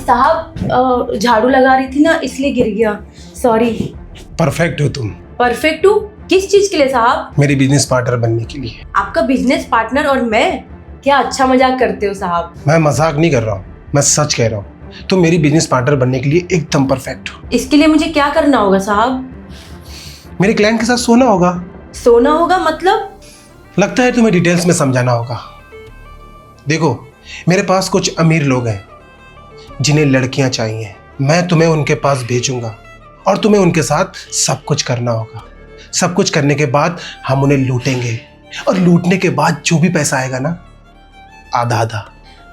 साहब झाड़ू लगा रही थी ना, इसलिए गिर गया, सॉरी। परफेक्ट हो तुम। परफेक्ट हूँ? किस चीज के लिए साहब? मेरी बिजनेस पार्टनर बनने के लिए। आपका बिजनेस पार्टनर और मैं? क्या अच्छा मजाक करते हो साहब। मैं मजाक नहीं कर रहा हूँ, मैं सच कह रहा हूँ। तुम मेरी बिजनेस पार्टनर बनने के लिए एकदम परफेक्ट हो। इसके लिए मुझे क्या करना होगा साहब? मेरे क्लाइंट के साथ सोना होगा। सोना होगा मतलब? लगता है तुम्हें डिटेल्स में समझाना होगा। देखो, मेरे पास कुछ अमीर लोग हैं जिन्हें लड़कियां चाहिए। मैं तुम्हें उनके पास भेजूंगा और तुम्हें उनके साथ सब कुछ करना होगा। सब कुछ करने के बाद हम उन्हें लूटेंगे और लूटने के बाद जो भी पैसा आएगा ना, आधा आधा।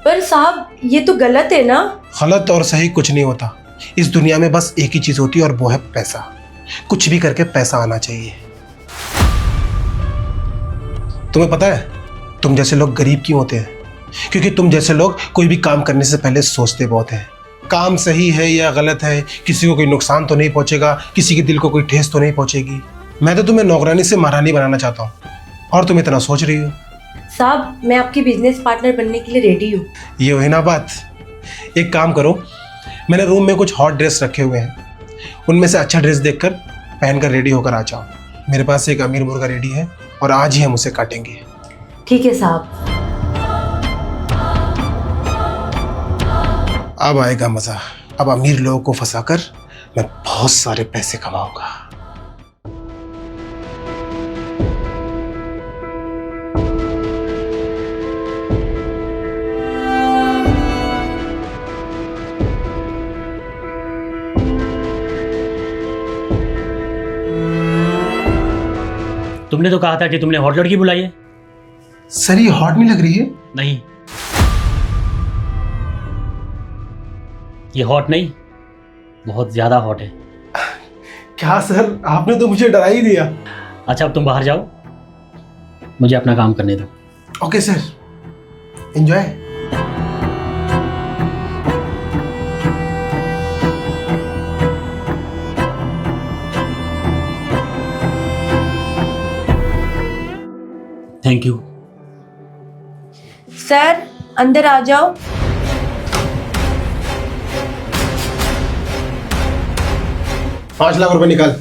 पर साहब ये तो गलत है ना? गलत और सही कुछ नहीं होता। इस दुनिया में बस एक ही चीज होती है और वो है पैसा। कुछ भी करके पैसा आना चाहिए। तुम्हें पता है तुम जैसे लोग गरीब क्यों होते हैं? क्योंकि तुम जैसे लोग कोई भी काम करने से पहले सोचते बहुत हैं। काम सही है या गलत है, किसी को कोई नुकसान तो नहीं पहुंचेगा, किसी के दिल को कोई ठेस तो नहीं पहुंचेगी। मैं तो तुम्हें नौकरानी से महारानी बनाना चाहता हूँ और तुम इतना सोच रही हो। साहब मैं आपकी बिजनेस पार्टनर बनने के लिए रेडी हूँ। ये हुई ना बात। एक काम करो, मैंने रूम में कुछ हॉट ड्रेस रखे हुए हैं, उनमें से अच्छा ड्रेस देखकर पहनकर रेडी होकर आ जाओ। मेरे पास एक अमीर मुर्गा रेडी है और आज ही हम उसे काटेंगे। ठीक है साहब। अब आएगा मजा। अब अमीर लोगों को फंसाकर मैं बहुत सारे पैसे कमाऊंगा। तुमने तो कहा था कि तुमने हॉट लड़की बुलाई है। सर ये हॉट नहीं लग रही है? नहीं, ये हॉट नहीं, बहुत ज्यादा हॉट है। क्या सर, आपने तो मुझे डरा ही दिया। अच्छा अब तुम बाहर जाओ, मुझे अपना काम करने दो। Okay sir, enjoy. Thank you. Sir अंदर आ जाओ। ₹5,00,000 निकाल।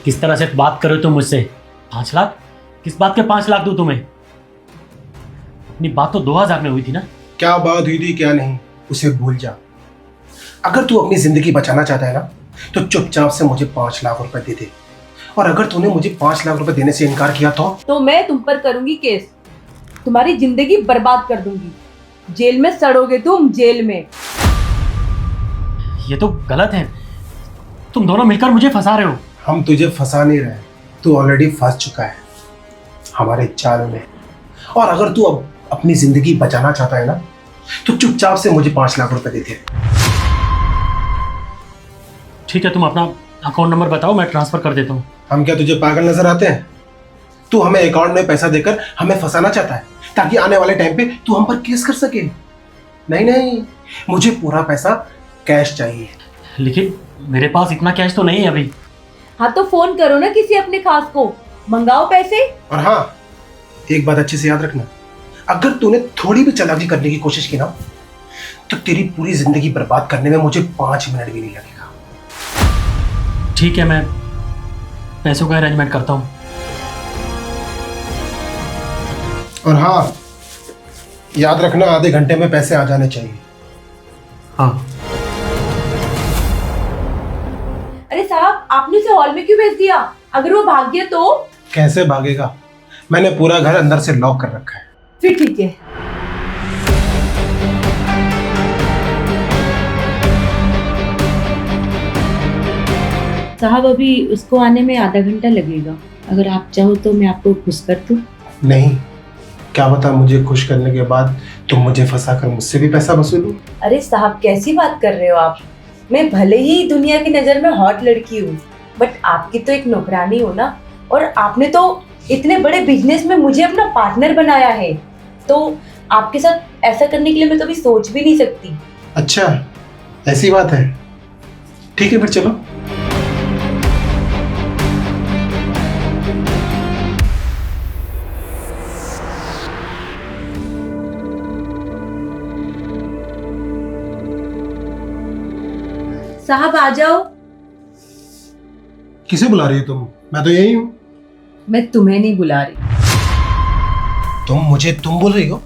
किस तरह से बात कर रहे हो तुम मुझसे? 5 लाख? किस बात के 5 लाख दूं तुम्हें? अपनी बात तो 2000 में हुई थी ना। क्या बात हुई थी क्या नहीं, उसे भूल जा। अगर तू अपनी जिंदगी बचाना चाहता है ना, तो चुपचाप से मुझे ₹5,00,000 दे दे। और अगर तूने मुझे ₹5,00,000 देने से इनकार किया तो मैं तुम पर करूंगी केस, तुम्हारी जिंदगी बर्बाद कर दूंगी। जेल में सड़ोगे तुम, जेल में। ये तो गलत है, तुम दोनों मिलकर मुझे फंसा रहे हो। हम तुझे फंसा नहीं रहे, तू ऑलरेडी फंस चुका है हमारे जाल में। और अगर तू अब अपनी जिंदगी बचाना चाहता है ना, तो चुपचाप से मुझे ₹5,00,000 दे दे। ठीक है, तुम अपना अकाउंट नंबर बताओ, मैं ट्रांसफर कर देता हूँ। हम क्या तुझे पागल नजर आते हैं? तू हमें अकाउंट में पैसा देकर हमें फंसाना चाहता है ताकि आने वाले टाइम पे तू हम पर केस कर सके। नहीं नहीं, मुझे पूरा पैसा कैश चाहिए। लेकिन मेरे पास इतना कैश तो नहीं है अभी। हाँ तो फोन करो ना किसी अपने खास को, मंगाओ पैसे। और हाँ, एक बात अच्छे से याद रखना, अगर तूने थोड़ी भी चालाकी करने की कोशिश की ना, तो तेरी पूरी जिंदगी बर्बाद करने में मुझे 5 मिनट भी नहीं लगेगा। ठीक है, मैं पैसों का अरेंजमेंट करता हूँ। और हाँ, याद रखना आधे घंटे में पैसे आ जाने चाहिए। हाँ। अरे साहब आपने उसे हॉल में क्यों भेज दिया? अगर वो भाग गया तो? कैसे भागेगा? मैंने पूरा घर अंदर से लॉक कर रखा है। फिर ठीक है। साहब अभी उसको आने में आधा घंटा लगेगा, अगर आप चाहो तो मैं आपको खुश कर दूं। नहीं, क्या बता मुझे खुश करने के बाद तुम मुझे फंसा कर मुझसे भी पैसा वसूलो। अरे साहब कैसी बात कर रहे हो आप? मैं भले ही दुनिया की नजर में हॉट लड़की हूँ, बट आपकी तो एक नौकरानी हो ना। और आपने तो इतने बड़े बिजनेस में मुझे अपना पार्टनर बनाया है, तो आपके साथ ऐसा करने के लिए मैं कभी सोच भी नहीं सकती। अच्छा ऐसी बात है, ठीक है फिर चलो। साहब आ जाओ। किसे बुला रही हो तुम? मैं तो यही हूं। मैं तुम्हें नहीं बुला रही। तुम मुझे तुम बोल रही हो?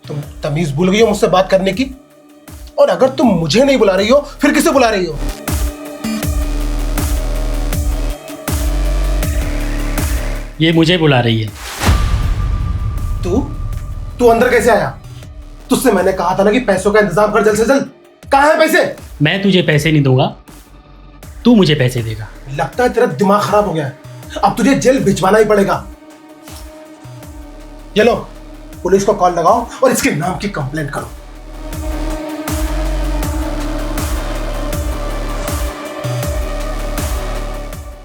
तुम तमीज भूल गई हो मुझसे बात करने की? और अगर तुम मुझे नहीं बुला रही हो फिर किसे बुला रही हो? ये मुझे बुला रही है। तू तू अंदर कैसे आया? तुझसे मैंने कहा था ना कि पैसों का इंतजाम कर जल्द से जल्द। कहाँ है पैसे? मैं तुझे पैसे नहीं दूंगा, तू मुझे पैसे देगा। लगता है तेरा दिमाग खराब हो गया है। अब तुझे जेल भिजवाना ही पड़ेगा। ये लो, पुलिस को कॉल लगाओ और इसके नाम की कंप्लेंट करो।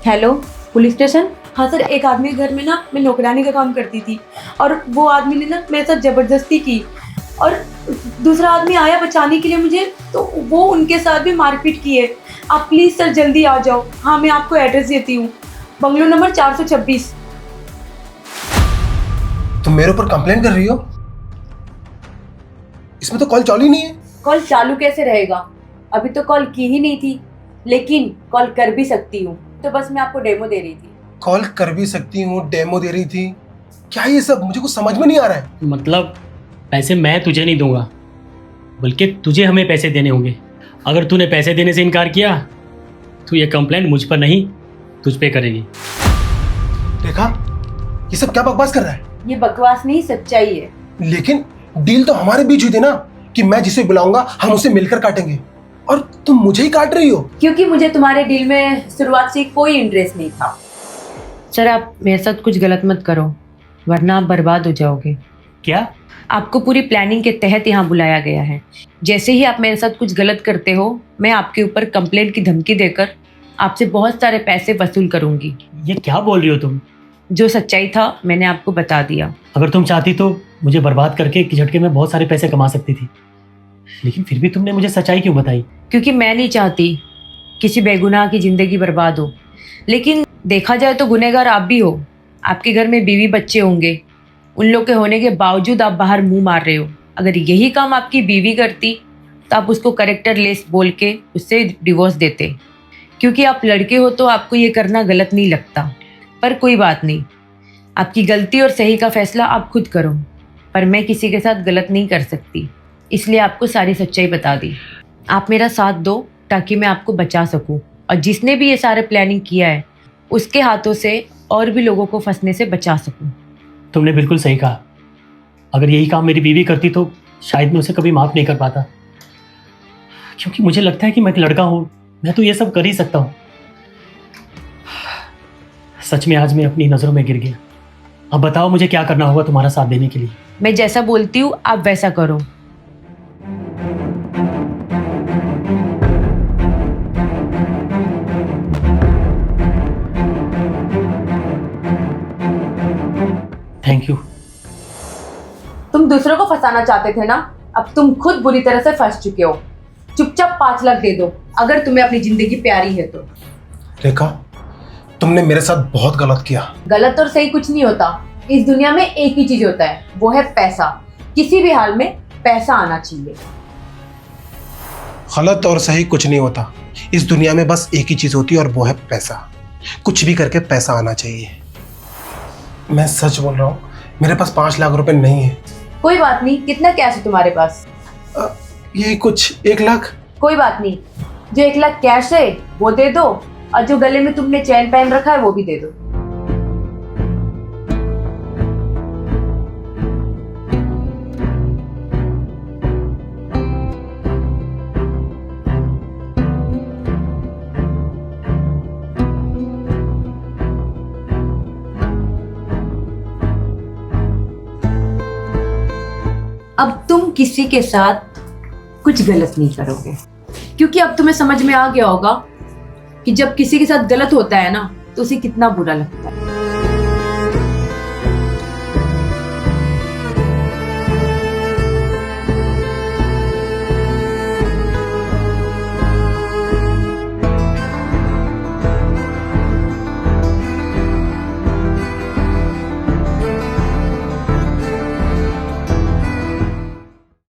Hello, police station. हाँ सर, एक आदमी के घर में ना मैं नौकरानी का काम करती थी और वो आदमी ने ना मेरे साथ जबरदस्ती की और दूसरा आदमी आया बचाने के लिए मुझे, तो वो उनके साथ भी मारपीट की है। आप प्लीज़ सर जल्दी आ जाओ। हाँ, मैं आपको एड्रेस देती हूँ, बंगलो नंबर 426। तुम मेरे ऊपर कंप्लेंट कर रही हो? इसमें तो कॉल चालू ही नहीं है। कॉल चालू कैसे रहेगा? अभी तो कॉल की ही नहीं थी, लेकिन कॉल कर भी सकती हूँ। तो बस मैं आपको डेमो दे रही थी। कॉल कर भी सकती हूँ, डेमो दे रही थी? क्या ये सब? मुझे कुछ समझ में नहीं आ रहा है। मतलब पैसे मैं तुझे नहीं दूंगा, बल्कि तुझे हमें पैसे देने होंगे। अगर तूने पैसे देने से इनकार किया तो ये कंप्लेंट मुझ पर नहीं तुझ पे करेगी। देखा, ये सब क्या बकवास कर रहा है? ये बकवास नहीं, सच्चाई है। लेकिन डील तो हमारे बीच हुई थी ना कि मैं जिसे बुलाऊंगा हम उसे मिलकर काटेंगे, और तुम मुझे ही काट रही हो। क्योंकि मुझे तुम्हारे डील में शुरुआत से कोई इंटरेस्ट नहीं था। सर, आप मेरे साथ कुछ गलत मत करो, वरना आप बर्बाद हो जाओगे। क्या? आपको पूरी प्लानिंग के तहत यहाँ बुलाया गया है। जैसे ही आप मेरे साथ कुछ गलत करते हो, मैं आपके ऊपर कंप्लेंट की धमकी देकर आपसे बहुत सारे पैसे वसूल करूंगी। ये क्या बोल रही हो तुम? जो सच्चाई था मैंने आपको बता दिया। अगर तुम चाहती तो मुझे बर्बाद करके एक झटके में बहुत सारे पैसे कमा सकती थी, लेकिन फिर भी तुमने मुझे सच्चाई क्यों बताई? क्योंकि मैं नहीं चाहती किसी बेगुनाह की ज़िंदगी बर्बाद हो। लेकिन देखा जाए तो गुनहगार आप भी हो। आपके घर में बीवी बच्चे होंगे, उन लोग के होने के बावजूद आप बाहर मुंह मार रहे हो। अगर यही काम आपकी बीवी करती तो आप उसको कैरेक्टर लेस बोल के उससे डिवोर्स देते। क्योंकि आप लड़के हो तो आपको ये करना गलत नहीं लगता। पर कोई बात नहीं, आपकी गलती और सही का फैसला आप खुद करो। पर मैं किसी के साथ गलत नहीं कर सकती, इसलिए आपको सारी सच्चाई बता दी। आप मेरा साथ दो ताकि मैं आपको बचा सकूं, और जिसने भी ये सारे प्लानिंग किया है उसके हाथों से और भी लोगों को फंसने से बचा सकूं। तुमने बिल्कुल सही कहा। अगर यही काम मेरी बीवी करती तो शायद मैं उसे कभी माफ़ नहीं कर पाता, क्योंकि मुझे लगता है कि मैं एक लड़का हूँ, मैं तो ये सब कर ही सकता हूँ। सच में आज मैं अपनी नज़रों में गिर गया। अब बताओ मुझे क्या करना होगा तुम्हारा साथ देने के लिए? मैं जैसा बोलती हूँ आप वैसा करो। Thank you. तुम दूसरों को फंसाना चाहते थे ना, अब तुम खुद बुरी तरह से फंस चुके हो। चुपचाप 5 लाख दे दो अगर तुम्हें अपनी जिंदगी प्यारी है तो। रेखा, तुमने मेरे साथ बहुत गलत किया। गलत और सही कुछ नहीं होता। इस दुनिया में एक ही चीज होता है, वो है पैसा। किसी भी हाल में पैसा आना चाहिए। गलत और सही कुछ नहीं होता। इस दुनिया में बस एक ही चीज होती है और वो है पैसा। कुछ भी करके पैसा आना चाहिए। मैं सच बोल रहा हूँ, मेरे पास 5 लाख रुपए नहीं है। कोई बात नहीं, कितना कैश है तुम्हारे पास? ये कुछ 1 लाख। कोई बात नहीं, जो 1 लाख कैश है वो दे दो, और जो गले में तुमने चैन पहन रखा है वो भी दे दो। अब तुम किसी के साथ कुछ गलत नहीं करोगे, क्योंकि अब तुम्हें समझ में आ गया होगा कि जब किसी के साथ गलत होता है ना तो उसे कितना बुरा लगता है।